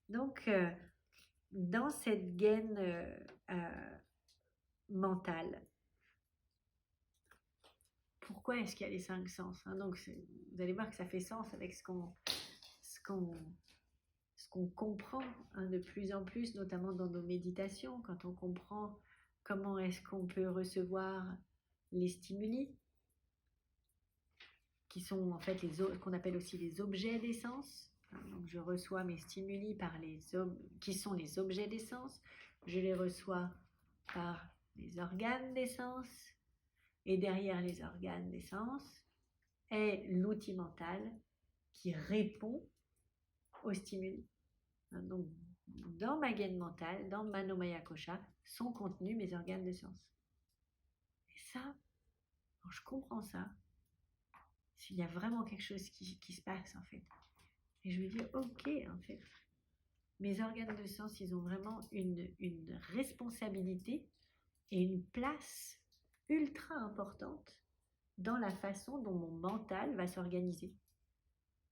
Donc, dans cette gaine mentale, pourquoi est-ce qu'il y a les 5 sens, hein? Donc, vous allez voir que ça fait sens avec ce qu'on comprend, hein, de plus en plus, notamment dans nos méditations, quand on comprend comment est-ce qu'on peut recevoir les stimuli, qui sont en fait qu'on appelle aussi les objets d'essence. Donc je reçois mes stimuli qui sont les objets d'essence, je les reçois par les organes d'essence, et derrière les organes d'essence est l'outil mental qui répond aux stimuli. Donc, dans ma gaine mentale, dans Manomaya Kosha, sont contenus mes organes de sens. Et ça, quand je comprends ça, il y a vraiment quelque chose qui se passe en fait. Et je me dis, ok, en fait, mes organes de sens, ils ont vraiment une responsabilité et une place ultra importante dans la façon dont mon mental va s'organiser,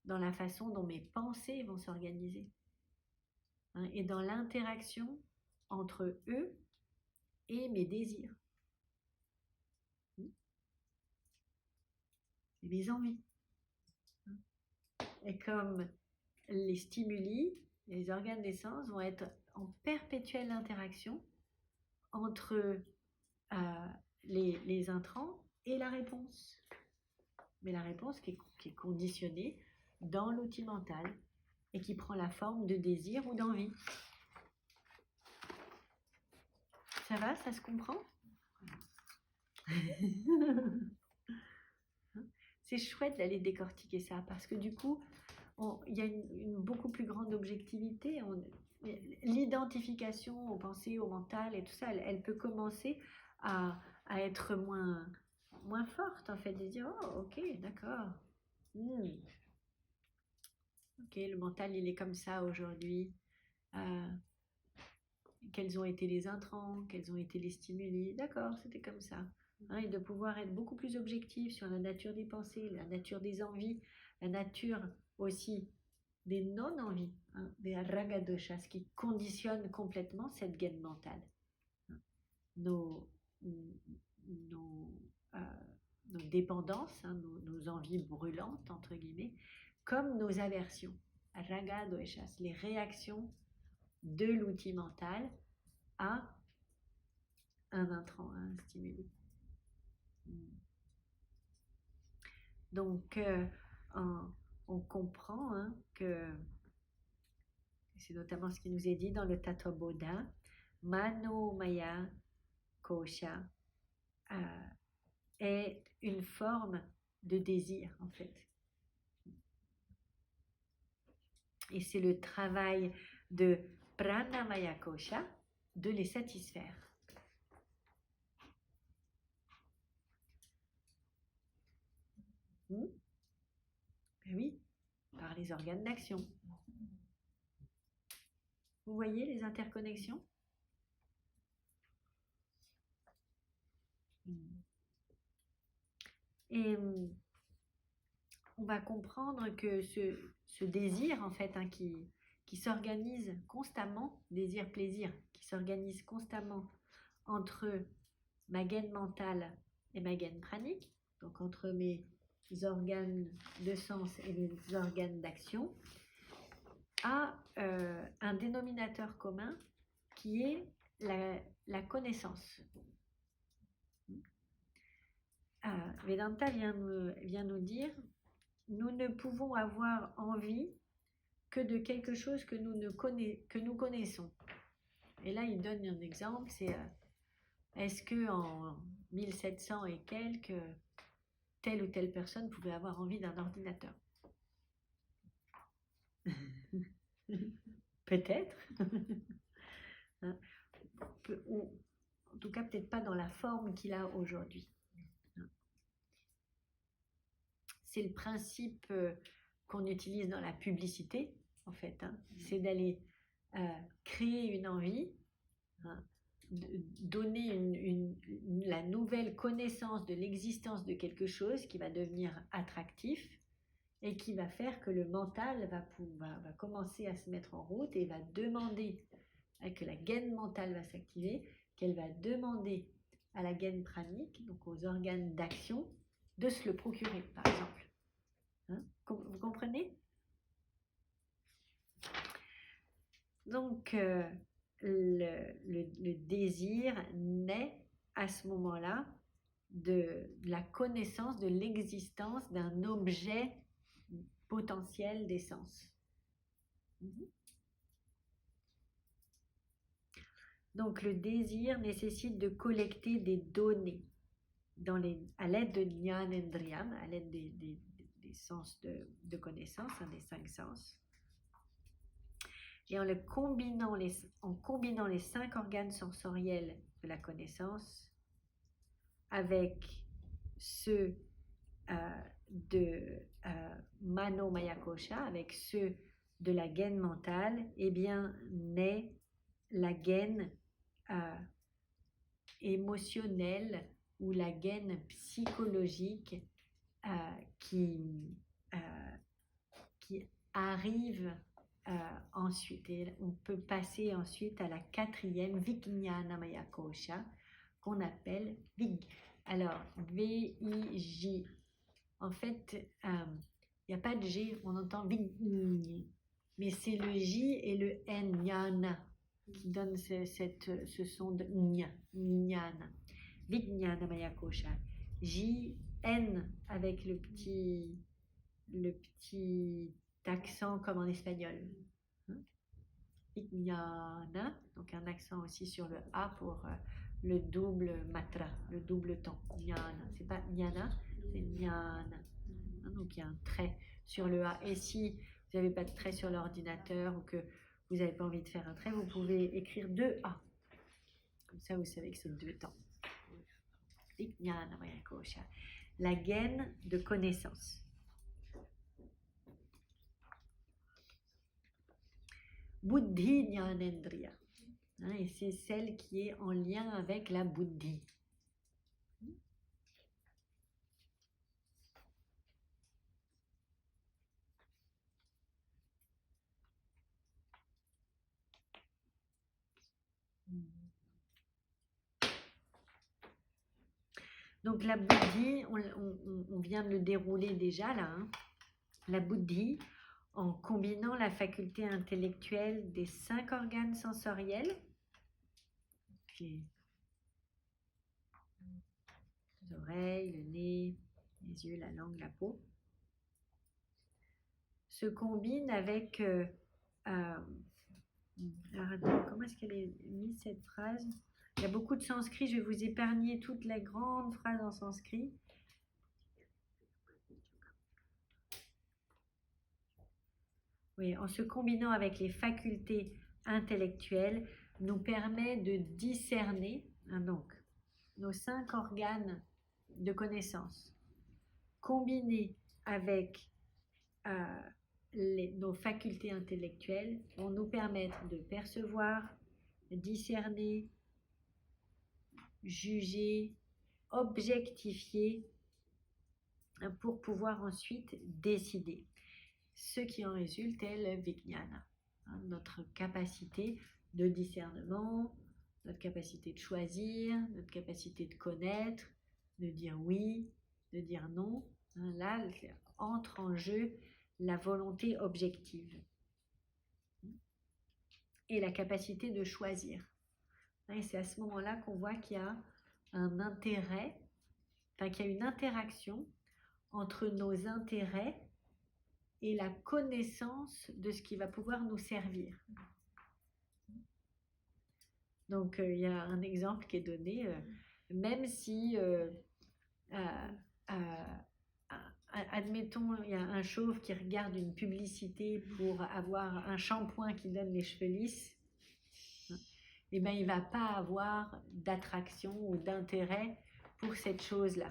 dans la façon dont mes pensées vont s'organiser, hein, et dans l'interaction entre eux et mes désirs, et mes envies. Et comme les stimuli, les organes d'essence vont être en perpétuelle interaction entre les intrants et la réponse. Mais la réponse qui est conditionnée dans l'outil mental et qui prend la forme de désir ou d'envie. Ça va, ça se comprend? C'est chouette d'aller décortiquer ça parce que du coup, il y a une beaucoup plus grande objectivité. L'identification aux pensées, au mental et tout ça, elle peut commencer à être moins forte en fait, de dire oh ok, d'accord. Ok, le mental il est comme ça aujourd'hui. Quels ont été les intrants, quels ont été les stimuli, d'accord, c'était comme ça. Hein, et de pouvoir être beaucoup plus objectif sur la nature des pensées, la nature des envies, la nature aussi des non-envies, hein, des ragadoshas, ce qui conditionne complètement cette gaine mentale. Nos, nos, euh, nos dépendances, hein, nos envies brûlantes, entre guillemets, comme nos aversions, ragadoshas, les réactions de l'outil mental à un intrant, à un stimuli. Donc, on comprend, hein, que c'est notamment ce qui nous est dit dans le Tattva Bodha, Manomaya Kosha est une forme de désir en fait. Et c'est le travail de Pranamaya Kosha de les satisfaire. Ben oui, par les organes d'action. Vous voyez les interconnexions? Et on va comprendre que ce désir, en fait, hein, qui s'organise constamment, désir-plaisir, qui s'organise constamment entre ma gaine mentale et ma gaine pranique, donc entre mes organes de sens et mes organes d'action, a un dénominateur commun qui est la connaissance. Vedanta vient nous dire, nous ne pouvons avoir envie que de quelque chose que nous connaissons. Et là, il donne un exemple, c'est est-ce que en 1700 et quelques, telle ou telle personne pouvait avoir envie d'un ordinateur? Peut-être. Ou en tout cas, peut-être pas dans la forme qu'il a aujourd'hui. C'est le principe qu'on utilise dans la publicité, en fait. Hein. C'est d'aller créer une envie, hein, donner la nouvelle connaissance de l'existence de quelque chose qui va devenir attractif et qui va faire que le mental va commencer à se mettre en route et va demander, que la gaine mentale va s'activer, qu'elle va demander à la gaine pranique, donc aux organes d'action, de se le procurer, par exemple. Hein? Vous comprenez? Donc, le désir naît à ce moment-là de la connaissance de l'existence d'un objet potentiel d'essence. Donc, le désir nécessite de collecter des données à l'aide de Jnanendriyam, à l'aide des sens de connaissance, des 5 sens. Et en combinant les 5 organes sensoriels de la connaissance avec ceux de Mano Maya Kosha, avec ceux de la gaine mentale, eh bien, naît la gaine émotionnelle ou la gaine psychologique qui arrive ensuite. Et on peut passer ensuite à la 4e Vijnana Maya Kosha qu'on appelle Vig. Alors, V-I-J. En fait, il n'y a pas de G, on entend Vig, mais c'est le J et le N, Jnana, qui donnent ce son de Jnana. Vijnana Maya Kosha. J-N avec le petit accent comme en espagnol. Vijnana, donc un accent aussi sur le A pour le double matra, le double temps. Jnana, c'est pas Jnana, c'est Jnana. Donc il y a un trait sur le A. Et si vous n'avez pas de trait sur l'ordinateur ou que vous n'avez pas envie de faire un trait, vous pouvez écrire 2 A. Comme ça, vous savez que c'est 2 temps. Vijnana Maya Kosha. La gaine de connaissance. Buddhi Jnanendriya. Et c'est celle qui est en lien avec la Buddhi. Donc la Buddhi, on vient de le dérouler déjà là. La Buddhi, en combinant la faculté intellectuelle des 5 organes sensoriels, les oreilles, le nez, les yeux, la langue, la peau, se combine avec... alors, comment est-ce qu'elle est mise cette phrase? Il y a beaucoup de sanskrit, je vais vous épargner toutes les grandes phrases en sanskrit. Oui, en se combinant avec les facultés intellectuelles, nous permet de discerner, donc, nos 5 organes de connaissance, combinés avec nos facultés intellectuelles, vont nous permettre de percevoir, discerner, juger, objectifier, pour pouvoir ensuite décider. Ce qui en résulte est le Vijnana, notre capacité de discernement, notre capacité de choisir, notre capacité de connaître, de dire oui, de dire non. Là, entre en jeu la volonté objective et la capacité de choisir. Et c'est à ce moment-là qu'on voit qu'il y a un intérêt, qu'il y a une interaction entre nos intérêts et la connaissance de ce qui va pouvoir nous servir. Donc, il y a un exemple qui est donné, même si, admettons, il y a un chauve qui regarde une publicité pour avoir un shampoing qui donne les cheveux lisses, eh bien, il ne va pas avoir d'attraction ou d'intérêt pour cette chose-là.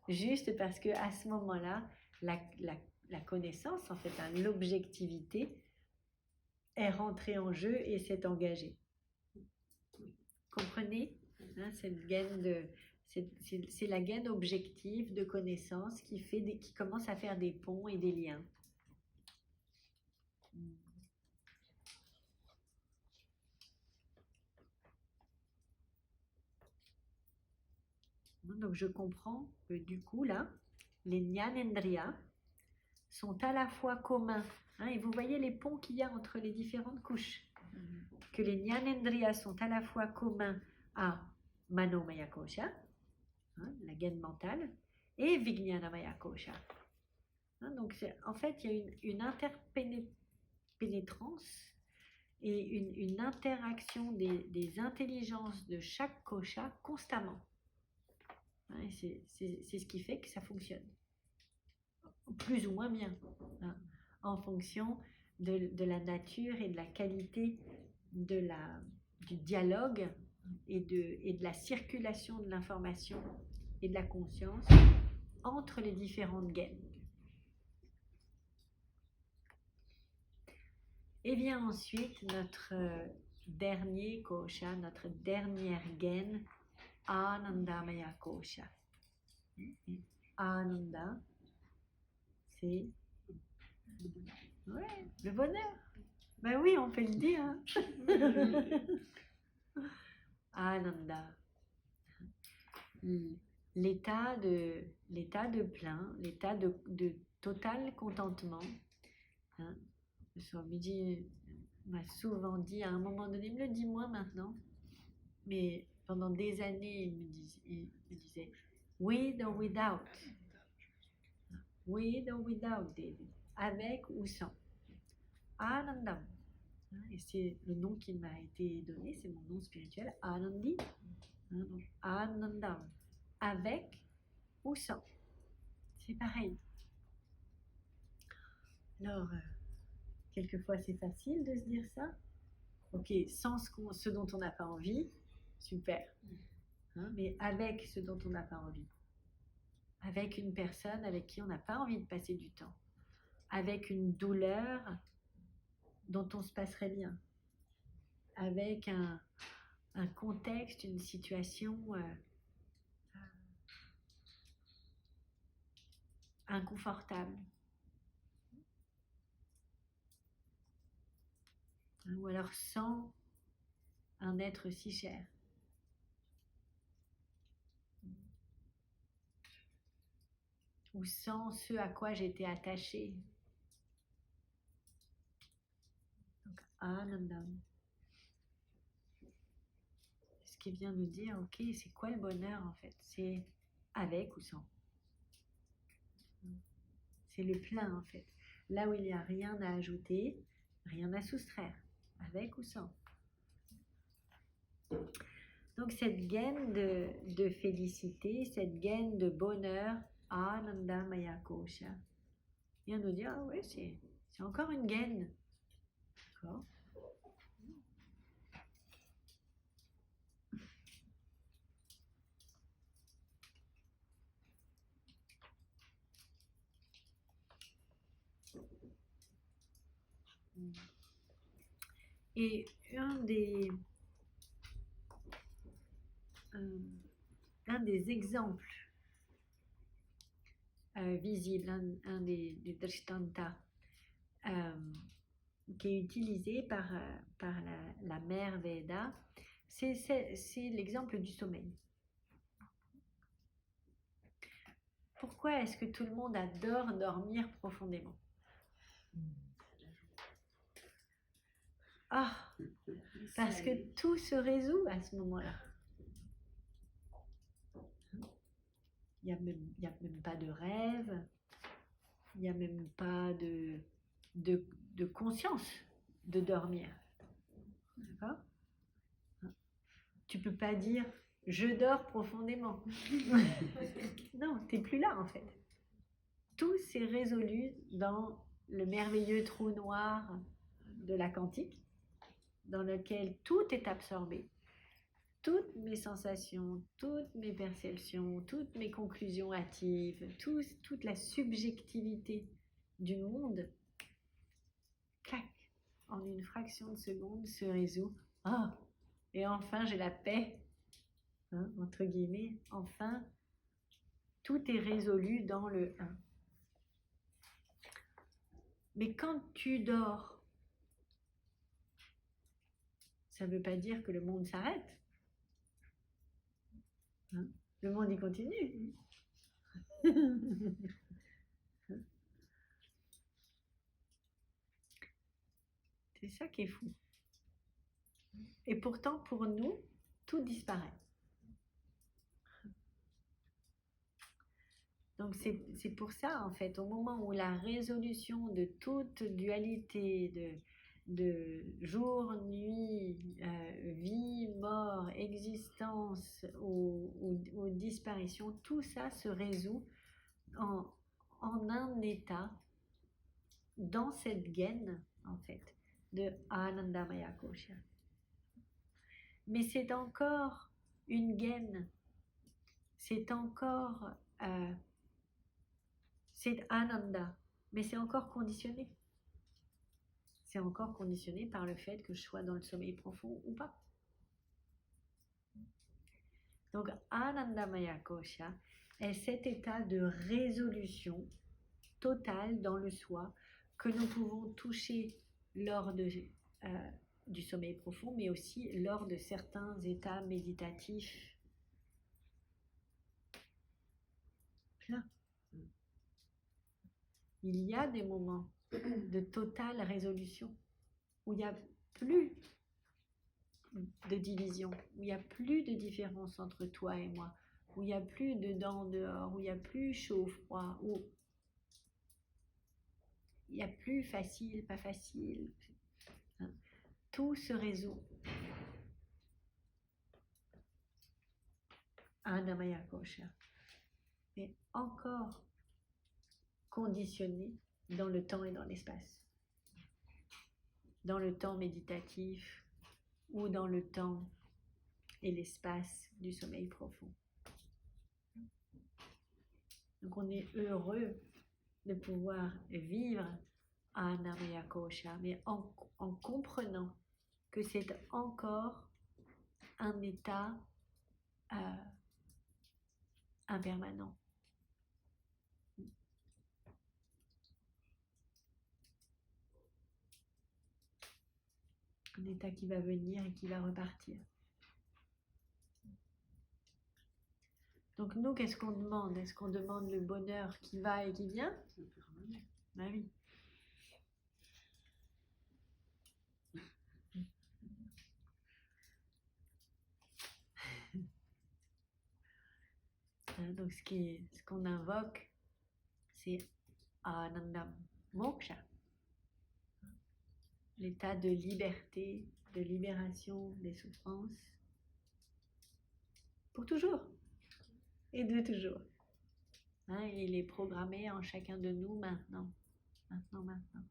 Juste parce qu'à ce moment-là, la connaissance, en fait, l'objectivité est rentrée en jeu et s'est engagée. Comprenez, cette gaine C'est la gaine objective de connaissance qui commence à faire des ponts et des liens. Donc je comprends que du coup là, les Jnanendriya sont à la fois communs. Et vous voyez les ponts qu'il y a entre les différentes couches. Que les Jnanendriya sont à la fois communs à Manomaya Kosha, la gaine mentale, et Vijnanamaya Kosha. Donc en fait, il y a une interpénétrance et une interaction des intelligences de chaque kosha constamment. C'est ce qui fait que ça fonctionne. Plus ou moins bien. En fonction de la nature et de la qualité du dialogue et de la circulation de l'information et de la conscience entre les différentes gaines. Et vient ensuite notre dernier kosha, notre dernière gaine, Anandamaya Kosha. Ananda, c'est le bonheur. Ben oui, on peut le dire. Ananda. L'état de plein, l'état de total contentement. Swamiji m'a souvent dit à un moment donné, il me le dit moins maintenant, mais pendant des années, il me disait with or without. With or without, David. Avec ou sans. Anandam. Et c'est le nom qui m'a été donné, c'est mon nom spirituel, Anandi. Anandam. Avec ou sans. C'est pareil. Alors, quelquefois c'est facile de se dire ça. Ok, sans ce dont on n'a pas envie, super. Mais avec ce dont on n'a pas envie. Avec une personne avec qui on n'a pas envie de passer du temps. Avec une douleur dont on se passerait bien. Avec un contexte, une situation inconfortable. Ou alors sans un être si cher. Ou sans ce à quoi j'étais attachée. Donc, Anandam. Ce qui vient nous dire, ok, c'est quoi le bonheur en fait? C'est avec ou sans. C'est le plein en fait. Là où il n'y a rien à ajouter, rien à soustraire. Avec ou sans. Donc cette gaine de félicité, cette gaine de bonheur, Ananda Maya Kosha, vient nous dire, ah ouais, c'est encore une gaine. D'accord. Et un des exemples visibles, un des drishtanta qui est utilisé par la mère Veda, c'est l'exemple du sommeil. Pourquoi est-ce que tout le monde adore dormir profondément? Ah, parce que tout se résout à ce moment-là. Il n'y a même pas de rêve, il n'y a même pas de conscience de dormir. D'accord? Tu peux pas dire je dors profondément. Non, tu n'es plus là en fait. Tout s'est résolu dans le merveilleux trou noir de la quantique, dans lequel tout est absorbé. Toutes mes sensations, toutes mes perceptions, toutes mes conclusions hâtives, toute la subjectivité du monde, clac, en une fraction de seconde se résout. Oh, et enfin j'ai la paix hein, entre guillemets, enfin, tout est résolu dans le 1. Mais quand tu dors, ça ne veut pas dire que le monde s'arrête. Hein? Le monde, il continue. C'est ça qui est fou. Et pourtant, pour nous, tout disparaît. Donc c'est pour ça, en fait, au moment où la résolution de toute dualité de jour, nuit, vie, mort, existence ou disparition, tout ça se résout en un état dans cette gaine, en fait, de Anandamaya Kosha. Mais c'est encore une gaine, c'est encore... c'est Ananda, mais c'est encore conditionné. C'est encore conditionné par le fait que je sois dans le sommeil profond ou pas. Donc, Anandamaya Kosha est cet état de résolution totale dans le soi que nous pouvons toucher lors du sommeil profond, mais aussi lors de certains états méditatifs. Plein. Il y a des moments de totale résolution où il n'y a plus de division, où il n'y a plus de différence entre toi et moi, où il n'y a plus dedans, dehors, où il n'y a plus chaud, froid, où il n'y a plus facile, pas facile. Hein. Tout se résout. Anandamaya Kosha. Mais encore conditionné dans le temps et dans l'espace. Dans le temps méditatif ou dans le temps et l'espace du sommeil profond. Donc on est heureux de pouvoir vivre Anandamaya Kosha, mais en comprenant que c'est encore un état impermanent. Un état qui va venir et qui va repartir. Donc nous, qu'est-ce qu'on demande? Est-ce qu'on demande le bonheur qui va et qui vient? Ben oui. Donc ce qu'on invoque, c'est Anandam Moksha. L'état de liberté, de libération des souffrances. Pour toujours. Et de toujours. Hein, il est programmé en chacun de nous maintenant. Maintenant.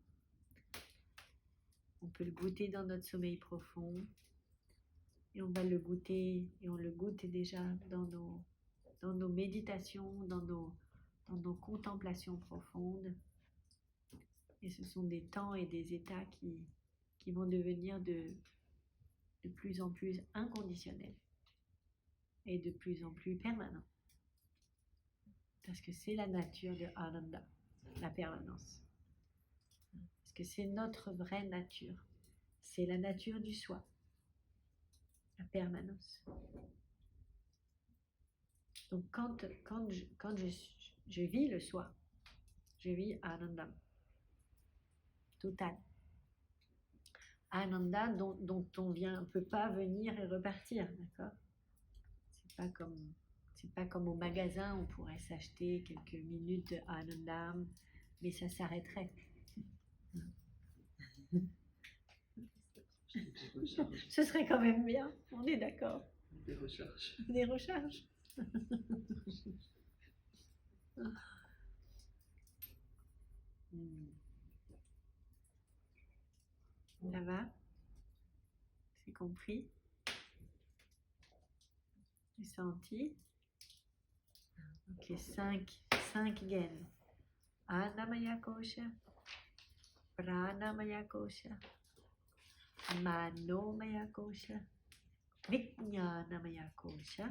On peut le goûter dans notre sommeil profond. Et on va le goûter, et on le goûte déjà dans nos méditations, dans nos contemplations profondes. Et ce sont des temps et des états qui vont devenir de plus en plus inconditionnels et de plus en plus permanents. Parce que c'est la nature de Ananda, la permanence. Parce que c'est notre vraie nature. C'est la nature du soi, la permanence. Donc quand je vis le soi, je vis Ananda, total. Ananda dont on ne peut pas venir et repartir, d'accord? C'est pas comme au magasin, on pourrait s'acheter quelques minutes de Anandam, mais ça s'arrêterait. Ce serait quand même bien, on est d'accord. Des recharges. Des recharges. Ça va? C'est compris? C'est senti? Ok, 5 gaines. Annamaya Kosha, Pranamaya Kosha, Manomaya Kosha, Vijnanamaya Kosha,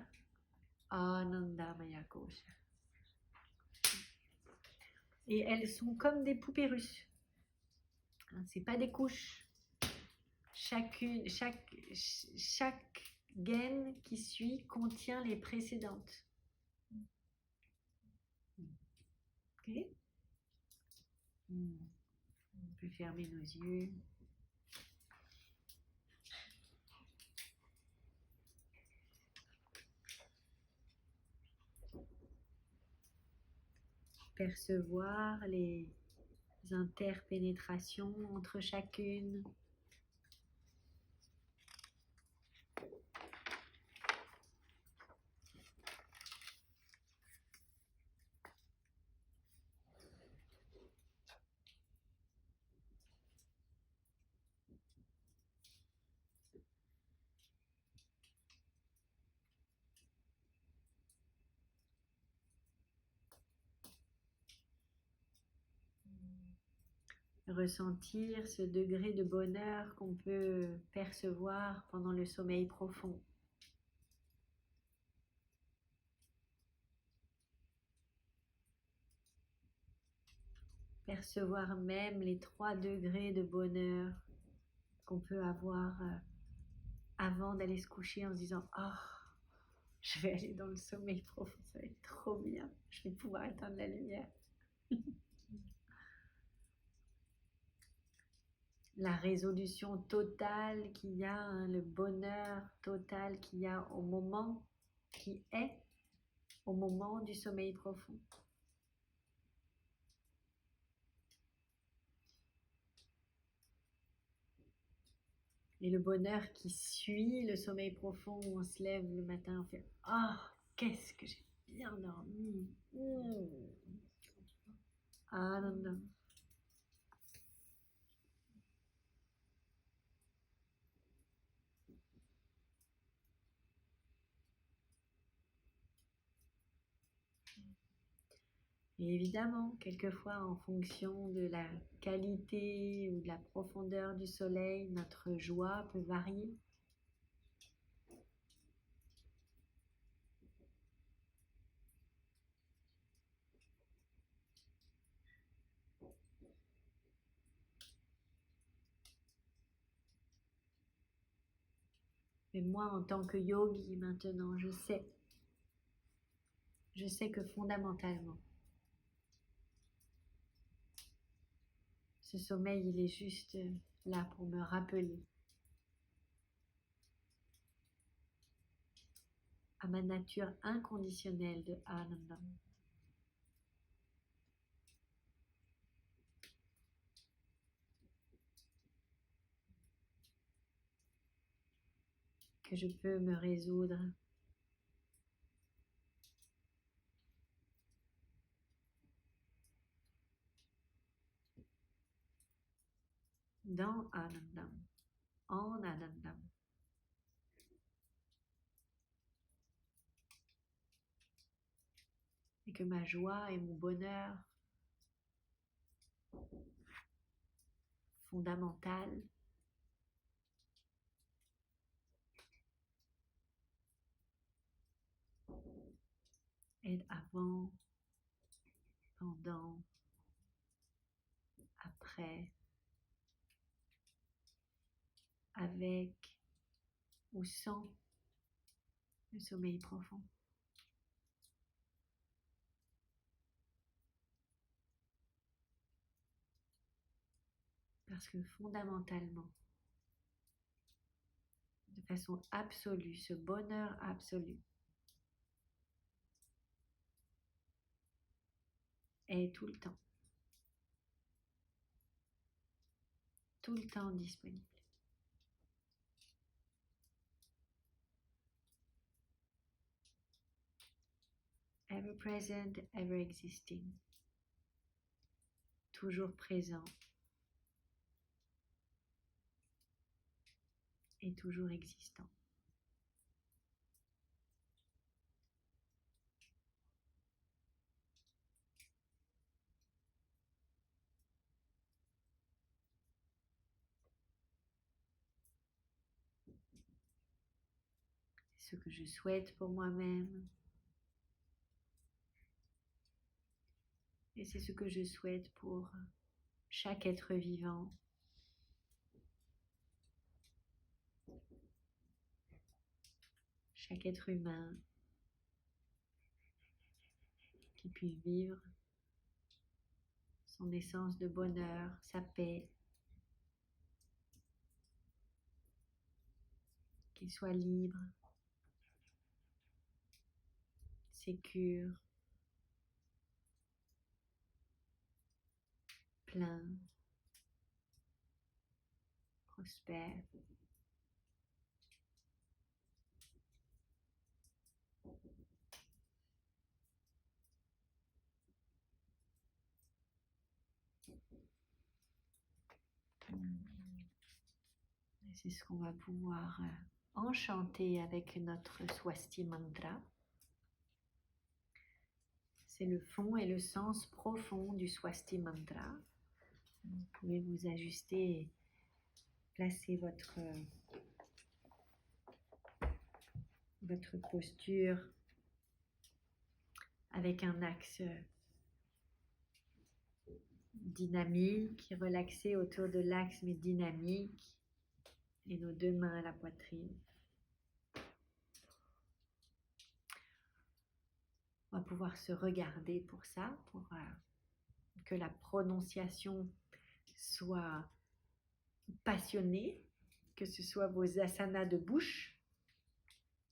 Anandamaya Kosha. Et elles sont comme des poupées russes. C'est pas des couches. Chaque gaine qui suit contient les précédentes. Ok. On peut fermer nos yeux. Percevoir les interpénétrations entre chacune. Ressentir ce degré de bonheur qu'on peut percevoir pendant le sommeil profond. Percevoir même les 3 degrés de bonheur qu'on peut avoir avant d'aller se coucher en se disant « Oh, je vais aller dans le sommeil profond, ça va être trop bien, je vais pouvoir éteindre la lumière. » La résolution totale qu'il y a, hein, le bonheur total qu'il y a au moment qui est, au moment du sommeil profond. Et le bonheur qui suit le sommeil profond où on se lève le matin, on fait « Ah, qu'est-ce que j'ai bien dormi. Ah non, non. » Et évidemment, quelquefois, en fonction de la qualité ou de la profondeur du soleil, notre joie peut varier. Mais moi, en tant que yogi, maintenant, je sais que fondamentalement, ce sommeil, il est juste là pour me rappeler à ma nature inconditionnelle de Ananda. Que je peux me résoudre dans Anandam, en Anandam. Et que ma joie et mon bonheur fondamental est avant, pendant, après, avec ou sans le sommeil profond. Parce que fondamentalement, de façon absolue, ce bonheur absolu est tout le temps disponible. Ever present, ever existing. Toujours présent et toujours existant. ce que je souhaite pour moi-même. Et c'est ce que je souhaite pour chaque être vivant. Chaque être humain qui puisse vivre son essence de bonheur, sa paix, qu'il soit libre, sécure, plein, prospère. Et c'est ce qu'on va pouvoir enchanter avec notre Swasti Mantra. C'est le fond et le sens profond du Swasti Mantra. Vous pouvez vous ajuster et placer votre posture avec un axe dynamique, relaxé autour de l'axe mais dynamique, et nos deux mains à la poitrine. On va pouvoir se regarder pour ça, pour que la prononciation soit passionnée, que ce soit vos asanas de bouche.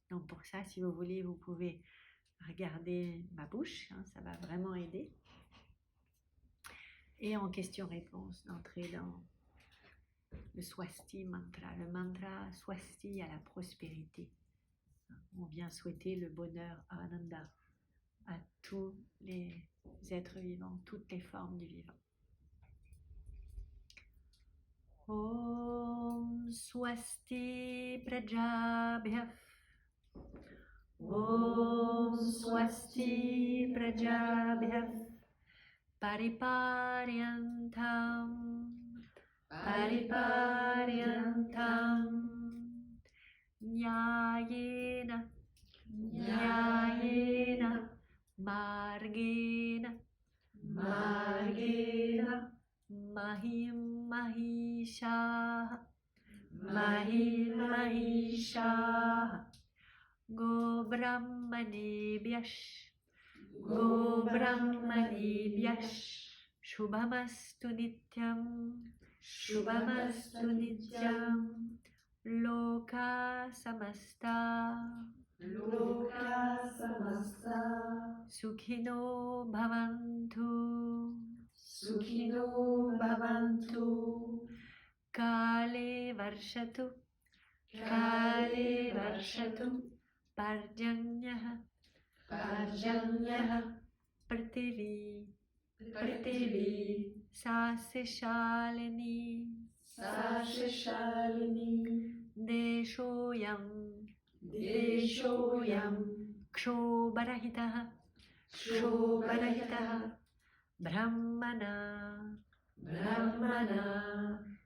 Donc pour ça, si vous voulez, vous pouvez regarder ma bouche, hein, ça va vraiment aider. Et en question-réponse, d'entrer dans le Swasti Mantra, le mantra Swasti à la prospérité. On vient souhaiter le bonheur, Ananda, à tous les êtres vivants, toutes les formes du vivant. Om Swasti Prajabhyah. Om Swasti Prajabhyah. Pariparyantam. Pariparyantam. Nyayena. Nyayena. Margena. Margena. Mahim Mahisha. Mahim Mahisha. Go Brahmanebhyash. Go Brahmanebhyash. Shubhamastu Nityam. Shubhamastu Nityam. Loka Samasta. Loka Samasta. Sukhino Bhavantu. Sukhino Bhavantu. Kale Varshatu. Kale Varshatu. Parjanyaha. Parjanyaha. Prithvi. Prithvi. Saseshalini. Saseshalini. Deshoyam. Deshoyam. Kshobarahitaha. Kshobarahitaha. Brahmana. Brahmana.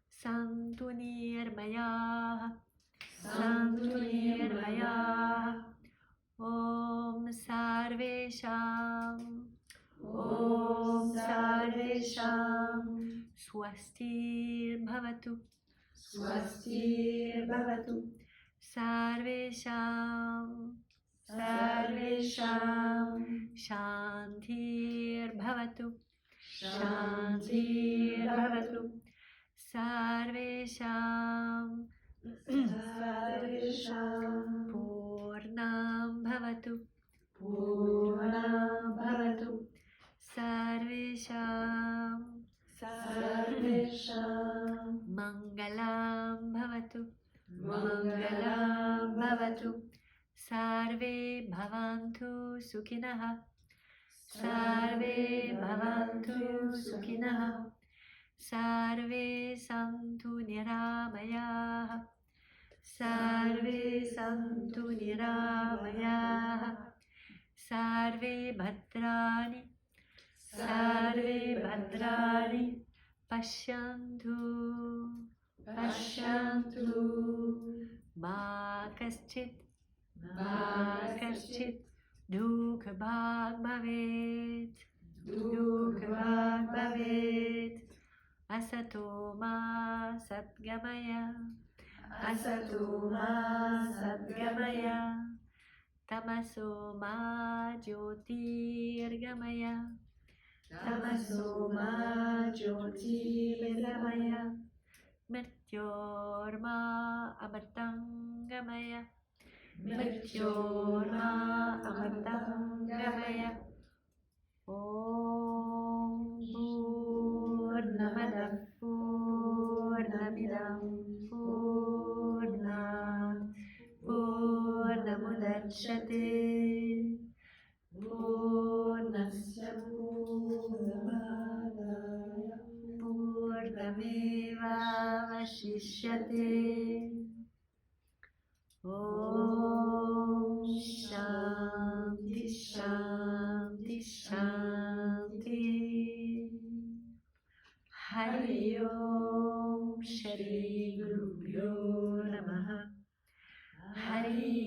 Santu nirmaya. Santu nirmaya. Om Sarvesham. Om Sarvesham. Swastir Bhavatu. Swastir Bhavatu. Sarvesham. Sarvesham. Shantir Bhavatu. Shantir Bhavatu. Sarvesham. Sarvesham. Purnam Bhavatu. Purnam Bhavatu. Sarvesham. Sarvesham. Mangalam Bhavatu. Mangalam Bhavatu. Sarve Bhavantu Sukhinaha. Sarve Bhavantu Sukhinaha. Sarve Santu Niramayah. Sarve Santu Niramayah. Sarve Bhadrani. Sarve Bhadrani. Pashyantu. Pashyantu. Ma kaschit. Kaschit Dukha Bhag Bhavet. Dukha Bhag Bhavet. Asato Ma Satgamaya. Asato Ma Satgamaya. Tamaso Ma Jyotirgamaya. Tamaso Ma Jyotirgamaya. Mrityorma Amartangamaya. Mrityorma Amartangamaya. Om Purnamada Purnamidam Purnat Purnamudachyate Purnasya Purnamadaya Purnameva Vashishyate. Om Shanti Shanti Shanti. Hari Om Shri Gurubhyo Namaha. Hari